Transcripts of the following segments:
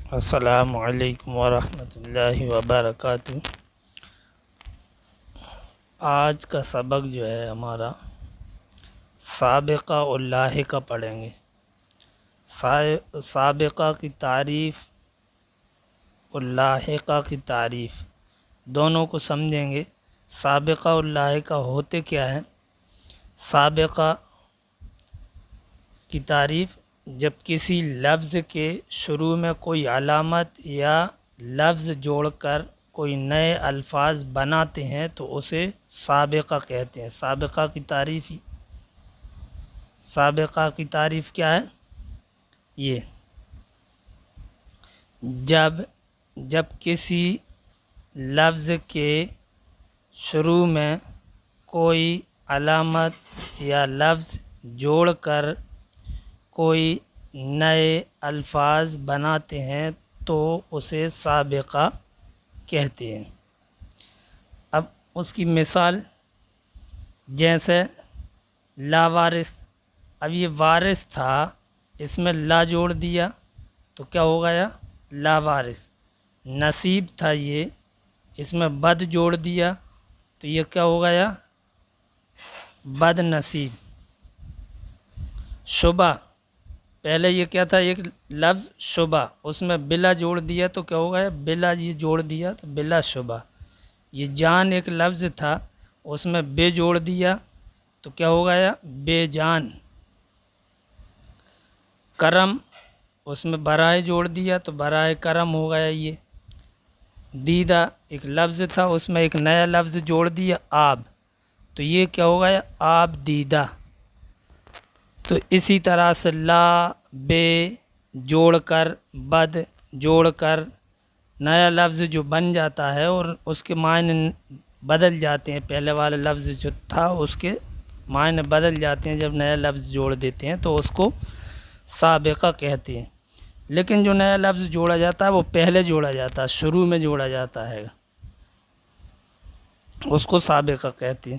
السلام علیکم ورحمۃ اللہ وبرکاتہ۔ آج کا سبق جو ہے ہمارا سابقہ اور لاحقہ پڑھیں گے۔ سابقہ کی تعریف اور لاحقہ کی تعریف دونوں کو سمجھیں گے۔ سابقہ اور لاحقہ ہوتے کیا ہیں؟ سابقہ کی تعریف: جب کسی لفظ کے شروع میں کوئی علامت یا لفظ جوڑ کر کوئی نئے الفاظ بناتے ہیں تو اسے سابقہ کہتے ہیں۔ سابقہ کی تعریف کیا ہے؟ یہ جب کسی لفظ کے شروع میں کوئی علامت یا لفظ جوڑ کر کوئی نئے الفاظ بناتے ہیں تو اسے سابقہ کہتے ہیں۔ اب اس کی مثال جیسے لاوارث۔ اب یہ وارث تھا، اس میں لا جوڑ دیا تو کیا ہو گیا؟ لاوارث۔ نصیب تھا یہ، اس میں بد جوڑ دیا تو یہ کیا ہو گیا؟ بد نصیب۔ شبہ، پہلے یہ کیا تھا؟ ایک لفظ شبہ، اس میں بلا جوڑ دیا تو کیا ہو گیا؟ بلا یہ جوڑ دیا تو بلا شبہ۔ یہ جان ایک لفظ تھا، اس میں بے جوڑ دیا تو کیا ہو گیا؟ بے جان۔ کرم، اس میں برائے جوڑ دیا تو برائے کرم ہو گیا یہ۔ دیدہ ایک لفظ تھا، اس میں ایک نیا لفظ جوڑ دیا آب تو یہ کیا ہو گیا؟ آب دیدہ۔ تو اسی طرح سے لا بے جوڑ کر بد جوڑ کر نیا لفظ جو بن جاتا ہے اور اس کے معنی بدل جاتے ہیں، پہلے والا لفظ جو تھا اس کے معنی بدل جاتے ہیں جب نیا لفظ جوڑ دیتے ہیں تو اس کو سابقہ کہتے ہیں۔ لیکن جو نیا لفظ جوڑا جاتا ہے وہ پہلے جوڑا جاتا ہے، شروع میں جوڑا جاتا ہے، اس کو سابقہ کہتے ہیں۔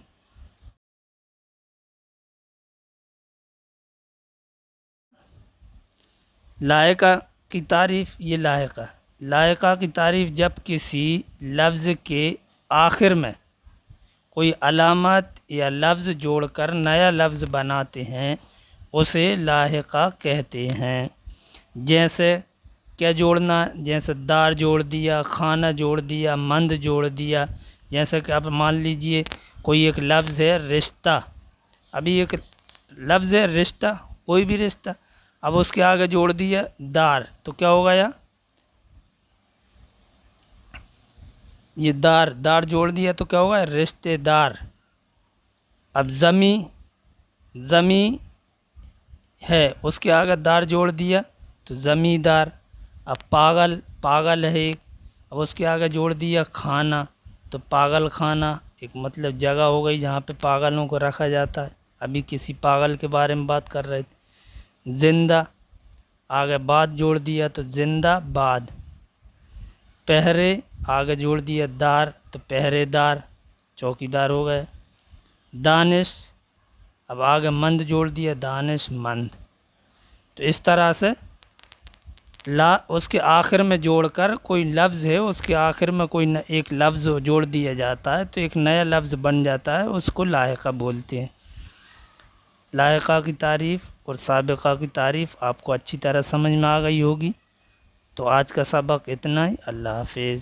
لاحقہ کی تعریف: یہ لاحقہ کی تعریف: جب کسی لفظ کے آخر میں کوئی علامت یا لفظ جوڑ کر نیا لفظ بناتے ہیں اسے لاحقہ کہتے ہیں۔ جیسے کیا جوڑنا؟ جیسے دار جوڑ دیا، خانہ جوڑ دیا، مند جوڑ دیا۔ جیسے کہ اب مان لیجئے کوئی ایک لفظ ہے رشتہ، ابھی ایک لفظ ہے رشتہ، کوئی بھی رشتہ، اب اس کے آگے جوڑ دیا دار تو کیا ہو گیا؟ یہ دار جوڑ دیا تو کیا ہوگا؟ رشتے دار۔ اب زمیں ہے، اس کے آگے دار جوڑ دیا تو زمیندار۔ اب پاگل ہے ایک، اب اس کے آگے جوڑ دیا خانہ تو پاگل خانہ، ایک مطلب جگہ ہو گئی جہاں پہ پاگلوں کو رکھا جاتا ہے۔ ابھی کسی پاگل کے بارے میں بات کر رہے تھے۔ زندہ، آگے بعد جوڑ دیا تو زندہ باد۔ پہرے، آگے جوڑ دیا دار تو پہرے دار، چوکیدار ہو گئے۔ دانش، اب آگے مند جوڑ دیا دانش مند۔ تو اس طرح سے اس کے آخر میں جوڑ کر کوئی لفظ ہے، اس کے آخر میں کوئی ایک لفظ جوڑ دیا جاتا ہے تو ایک نیا لفظ بن جاتا ہے، اس کو لاحقہ بولتے ہیں۔ لاحقہ کی تعریف اور سابقہ کی تعریف آپ کو اچھی طرح سمجھ میں آ گئی ہوگی۔ تو آج کا سبق اتنا ہی۔ اللہ حافظ۔